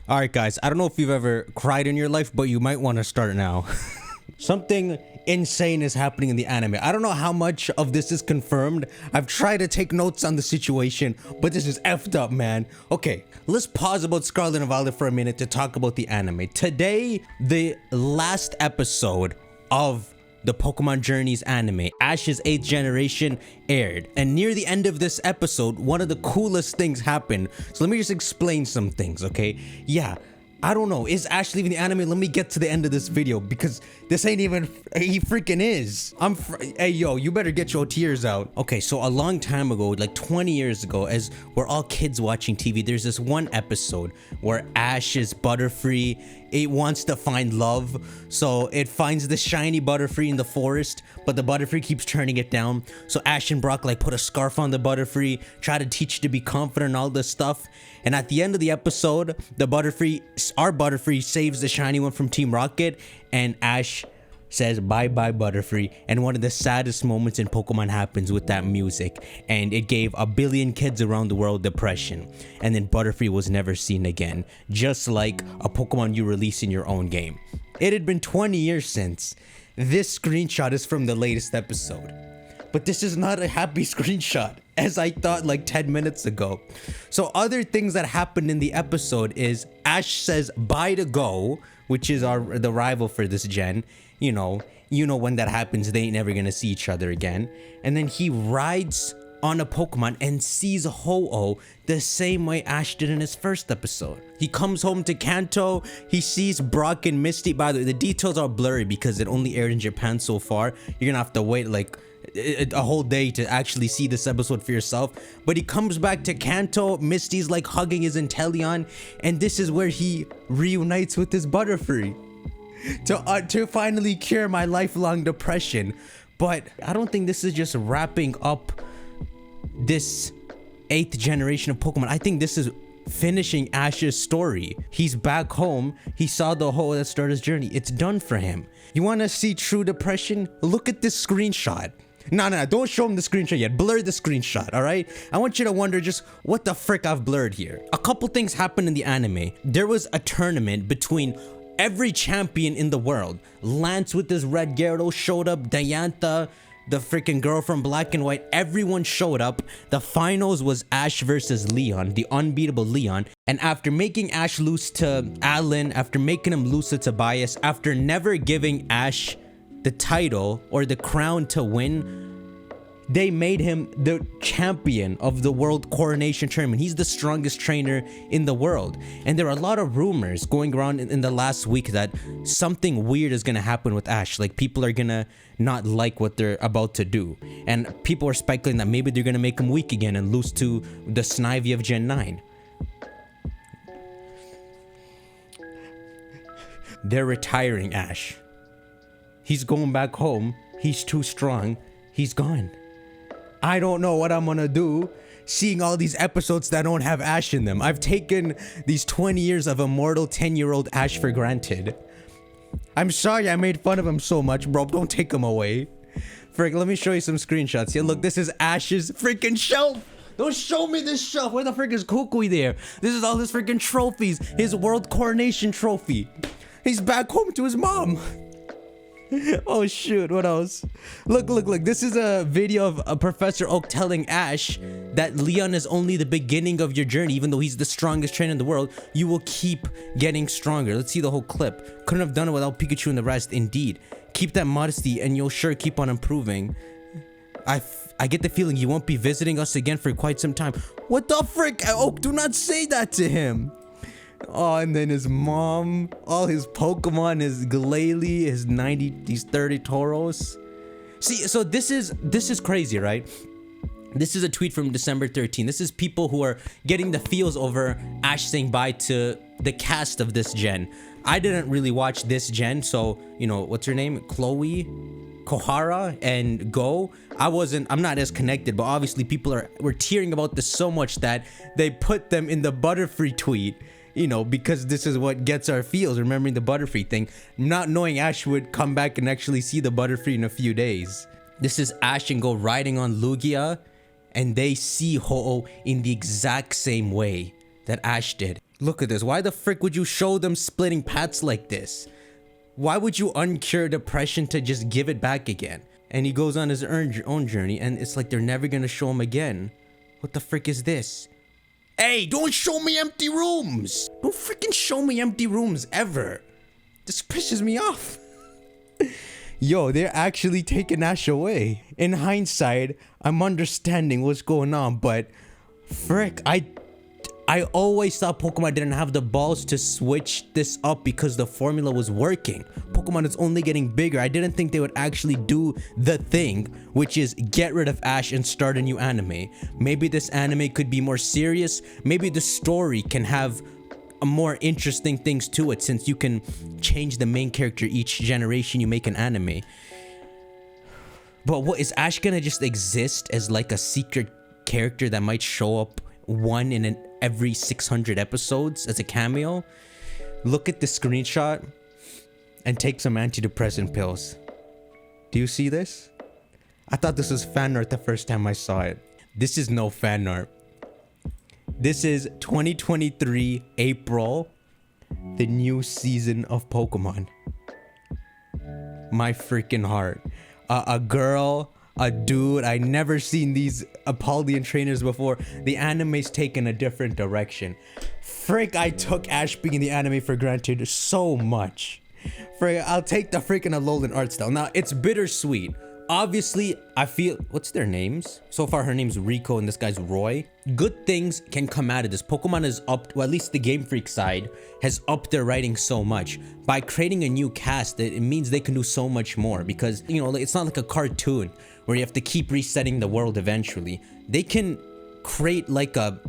All right, guys, I don't know if you've ever cried in your life, but you might want to start now. Something insane is happening in the anime. I don't know how much of this is confirmed. I've tried to take notes on the situation, but this is effed up, man. Okay, let's pause about Scarlet and Violet for a minute to talk about the anime. Today, the last episode of the Pokemon Journeys anime, Ash's 8th generation, aired. And near the end of this episode, one of the coolest things happened. So let me just explain some things, okay? Yeah, I don't know. Is Ash leaving the anime? Let me get to the end of this video because this ain't even... He freaking is. Hey, yo, you better get your tears out. Okay, so a long time ago, like 20 years ago, as we're all kids watching TV, there's this one episode where Ash is Butterfree. It wants to find love, so it finds the shiny Butterfree in the forest, but the Butterfree keeps turning it down. So Ash and Brock like put a scarf on the Butterfree, try to teach it to be confident and all this stuff. And at the end of the episode, our Butterfree saves the shiny one from Team Rocket, and Ash says bye bye Butterfree, and one of the saddest moments in Pokemon happens with that music, and it gave 1 billion kids around the world depression. And then Butterfree was never seen again, just like a Pokemon you release in your own game. It had been 20 years since. This screenshot is from the latest episode, but this is not a happy screenshot, as I thought like 10 minutes ago. So other things that happened in the episode is Ash says bye to Go, which is the rival for this gen. You know when that happens, they ain't never gonna see each other again. And then he rides on a Pokemon and sees Ho-Oh the same way Ash did in his first episode. He comes home to Kanto, he sees Brock and Misty. By the way, the details are blurry because it only aired in Japan so far. You're gonna have to wait like a whole day to actually see this episode for yourself. But he comes back to Kanto, Misty's like hugging his Inteleon, and this is where he reunites with his Butterfree to finally cure my lifelong depression. But I don't think this is just wrapping up this 8th generation of Pokemon. I think this is finishing Ash's story. He's back home. He saw the hole that started his journey. It's done for him. You want to see true depression? Look at this screenshot. No, don't show him the screenshot yet. Blur the screenshot, all right? I want you to wonder just what the frick I've blurred here. A couple things happened in the anime. There was a tournament between every champion in the world. Lance with his red Gyarados showed up. Diantha, the freaking girl from Black and White, everyone showed up. The finals was Ash versus Leon, the unbeatable Leon. And after making Ash lose to Alan, after making him lose to Tobias, after never giving Ash the title or the crown to win, they made him the champion of the World Coronation Tournament. He's the strongest trainer in the world. And there are a lot of rumors going around in the last week that something weird is going to happen with Ash. Like, people are going to not like what they're about to do. And people are speculating that maybe they're going to make him weak again and lose to the Snivy of Gen 9. They're retiring Ash. He's going back home. He's too strong. He's gone. I don't know what I'm gonna do seeing all these episodes that don't have Ash in them. I've taken these 20 years of immortal 10-year-old Ash for granted. I'm sorry I made fun of him so much, bro. Don't take him away. Frick, let me show you some screenshots. Yeah, look, this is Ash's freaking shelf. Don't show me this shelf. Where the frick is Kukui there? This is all his freaking trophies. His World Coronation trophy. He's back home to his mom. Oh shoot, what else? Look, this is a video of a Professor Oak telling Ash that Leon is only the beginning of your journey. Even though he's the strongest trainer in the world, you will keep getting stronger. Let's see the whole clip. Couldn't have done it without Pikachu and the rest. Indeed, keep that modesty and you'll sure keep on improving. I get the feeling you won't be visiting us again for quite some time. What the frick? Oak, do not say that to him. Oh, and then his mom, all his Pokemon, his Glalie, his 30 Tauros. See, so this is crazy, right? This is a tweet from December 13. This is people who are getting the feels over Ash saying bye to the cast of this gen. I didn't really watch this gen, so, you know, what's her name? Chloe, Kohara, and Go. I'm not as connected, but obviously people were tearing about this so much that they put them in the Butterfree tweet. You know, because this is what gets our feels, remembering the Butterfree thing, not knowing Ash would come back and actually see the Butterfree in a few days. This is Ash and Go riding on Lugia, and they see Ho-Oh in the exact same way that Ash did. Look at this. Why the frick would you show them splitting paths like this? Why would you uncure depression to just give it back again? And he goes on his own journey, and it's like they're never gonna show him again. What the frick is this? Hey, don't show me empty rooms! Don't freaking show me empty rooms ever. This pisses me off. Yo, they're actually taking Ash away. In hindsight, I'm understanding what's going on, but frick, I always thought Pokemon didn't have the balls to switch this up because the formula was working. Pokemon is only getting bigger. I didn't think they would actually do the thing, which is get rid of Ash and start a new anime. Maybe this anime could be more serious. Maybe the story can have a more interesting things to it, since you can change the main character each generation you make an anime. But what is Ash gonna just exist as like a secret character that might show up one in every 600 episodes as a cameo? Look at the screenshot and take some antidepressant pills. Do you see this? I thought this was fan art the first time I saw it. This is no fan art. This is 2023 April, the new season of Pokemon. My freaking heart. A girl, a dude. I never seen these Apollyon trainers before. The anime's taken a different direction. Frick, I took Ash being in the anime for granted so much. Frick, I'll take the freaking Alolan art style. Now, it's bittersweet. Obviously, I feel... What's their names? So far, her name's Rico and this guy's Roy. Good things can come out of this. Pokemon is up... Well, at least the Game Freak side has upped their writing so much. By creating a new cast, it means they can do so much more. Because, you know, it's not like a cartoon where you have to keep resetting the world eventually. They can create like the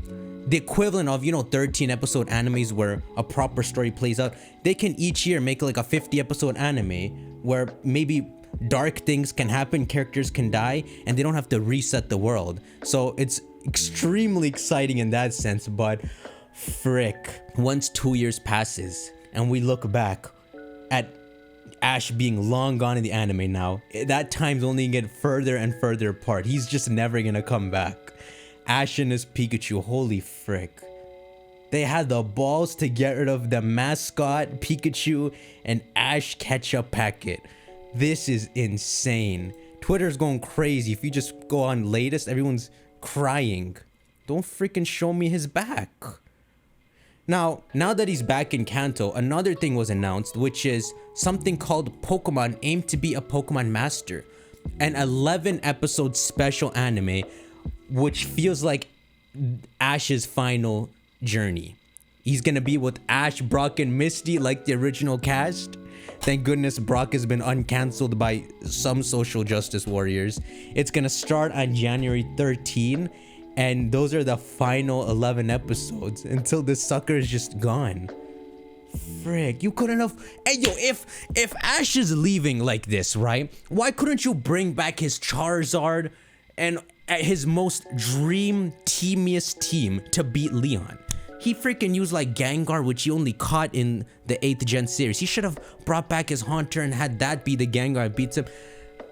equivalent of, you know, 13 episode animes where a proper story plays out. They can each year make like a 50 episode anime where maybe dark things can happen, characters can die, and they don't have to reset the world. So it's extremely exciting in that sense. But frick, once 2 years passes and we look back at Ash being long gone in the anime now, that time's only gonna get further and further apart. He's just never gonna come back. Ash and his Pikachu, holy frick. They had the balls to get rid of the mascot, Pikachu, and Ash ketchup packet. This is insane. Twitter's going crazy. If you just go on latest, everyone's crying. Don't freaking show me his back. Now that he's back in Kanto, another thing was announced, which is something called Pokemon Aim to be a Pokemon Master. An 11 episode special anime, which feels like Ash's final journey. He's gonna be with Ash, Brock, and Misty like the original cast. Thank goodness Brock has been uncancelled by some social justice warriors. It's gonna start on January 13, and those are the final 11 episodes until this sucker is just gone. Frick, you couldn't have... Hey, yo, if Ash is leaving like this, right? Why couldn't you bring back his Charizard and his most teamiest team to beat Leon? He freaking used like Gengar, which he only caught in the 8th gen series. He should have brought back his Haunter and had that be the Gengar that beats him.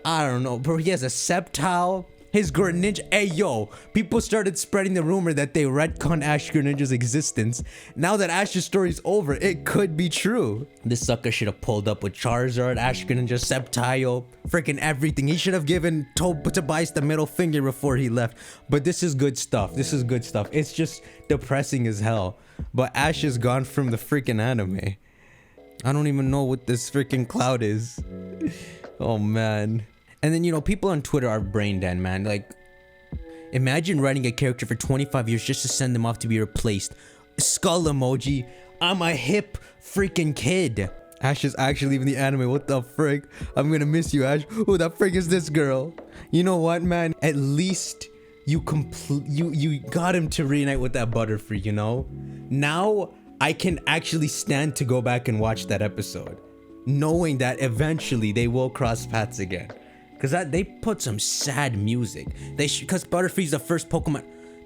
I don't know, bro. He has a Sceptile, his Greninja. Hey, yo, people started spreading the rumor that they retconned Ash Greninja's existence. Now that Ash's story's over, it could be true. This sucker should have pulled up with Charizard, Ash Greninja, Sceptile, freaking everything. He should have given Tobias the middle finger before he left. But this is good stuff. This is good stuff. It's just depressing as hell. But Ash is gone from the freaking anime. I don't even know what this freaking cloud is. Oh, man. And then, you know, people on Twitter are brain dead, man. Like, imagine writing a character for 25 years just to send them off to be replaced. Skull emoji. I'm a hip freaking kid. Ash is actually leaving the anime. What the frick? I'm gonna miss you, Ash. Who the frick is this girl? You know what, man? At least you got him to reunite with that Butterfree, you know? Now I can actually stand to go back and watch that episode, knowing that eventually they will cross paths again. Cause they put some sad music. Cause Butterfree's the first Pokemon.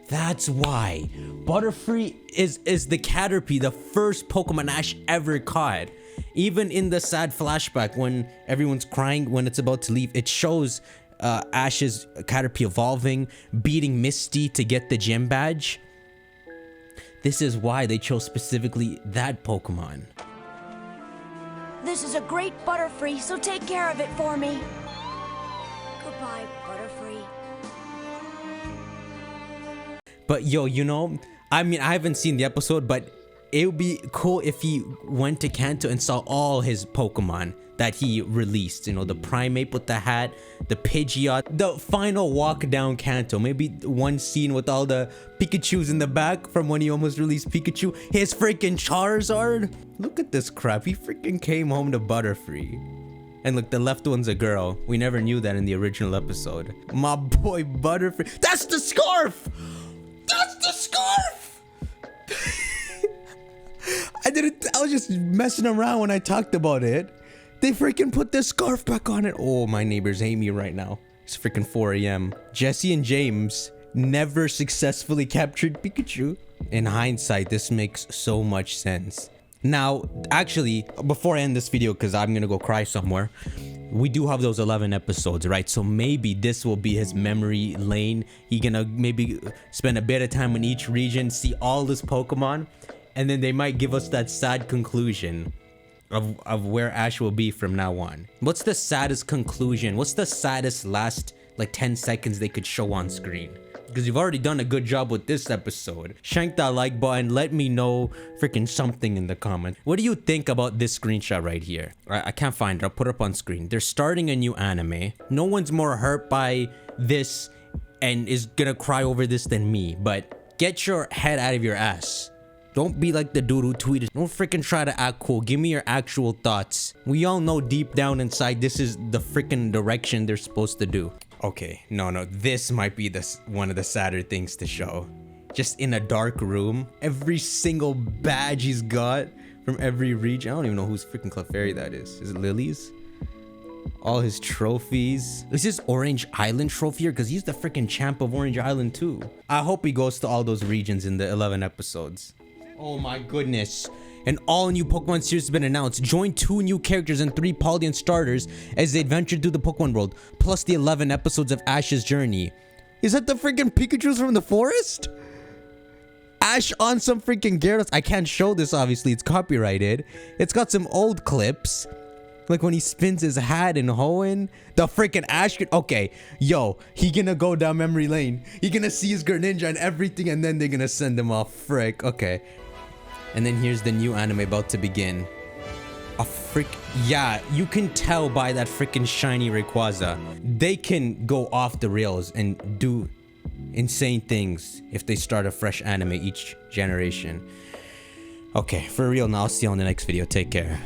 That's why Butterfree is the Caterpie, the first Pokemon Ash ever caught. Even in the sad flashback when everyone's crying when it's about to leave, it shows Ash's Caterpie evolving, beating Misty to get the gym badge. This is why they chose specifically that Pokemon. This is a great Butterfree, so take care of it for me. Goodbye, Butterfree. But yo, you know, I mean, I haven't seen the episode, but it would be cool if he went to Kanto and saw all his Pokemon that he released. You know, the Primeape with the hat, the Pidgeot, the final walk down Kanto. Maybe one scene with all the Pikachus in the back from when he almost released Pikachu. His freaking Charizard. Look at this crap. He freaking came home to Butterfree. And look, the left one's a girl. We never knew that in the original episode. My boy Butterfree. That's the scarf! That's the scarf! I was just messing around when I talked about it. They freaking put the scarf back on it. Oh, my neighbors hate me right now. It's freaking 4 a.m. Jesse and James never successfully captured Pikachu. In hindsight, this makes so much sense. Now, actually, before I end this video, because I'm gonna go cry somewhere, we do have those 11 episodes, right? So maybe this will be his memory lane. He gonna maybe spend a bit of time in each region, see all this Pokemon, and then they might give us that sad conclusion of where Ash will be from now on. What's the saddest conclusion? What's the saddest last like 10 seconds they could show on screen? Because you've already done a good job with this episode. Shank that like button. Let me know freaking something in the comments. What do you think about this screenshot right here? I can't find it. I'll put it up on screen. They're starting a new anime. No one's more hurt by this and is gonna cry over this than me. But get your head out of your ass. Don't be like the dude who tweeted. Don't freaking try to act cool. Give me your actual thoughts. We all know deep down inside this is the freaking direction they're supposed to do. Okay, no, this might be one of the sadder things to show. Just in a dark room, every single badge he's got from every region. I don't even know whose freaking Clefairy that is. Is it Lily's? All his trophies. Is this Orange Island trophy here? Because he's the freaking champ of Orange Island too. I hope he goes to all those regions in the 11 episodes. Oh my goodness. An all-new Pokemon series has been announced. Join 2 new characters and 3 Paldean starters as they adventure through the Pokemon world, plus the 11 episodes of Ash's journey. Is that the freaking Pikachus from the forest? Ash on some freaking Gyarados. I can't show this, obviously. It's copyrighted. It's got some old clips. Like when he spins his hat in Hoenn. The freaking Ash. Okay, yo, he gonna go down memory lane. He gonna see his Greninja and everything, and then they're gonna send him off. Frick. Okay. And then here's the new anime about to begin. Yeah, you can tell by that freaking shiny Rayquaza. They can go off the rails and do insane things if they start a fresh anime each generation. Okay, for real now. I'll see you on the next video. Take care.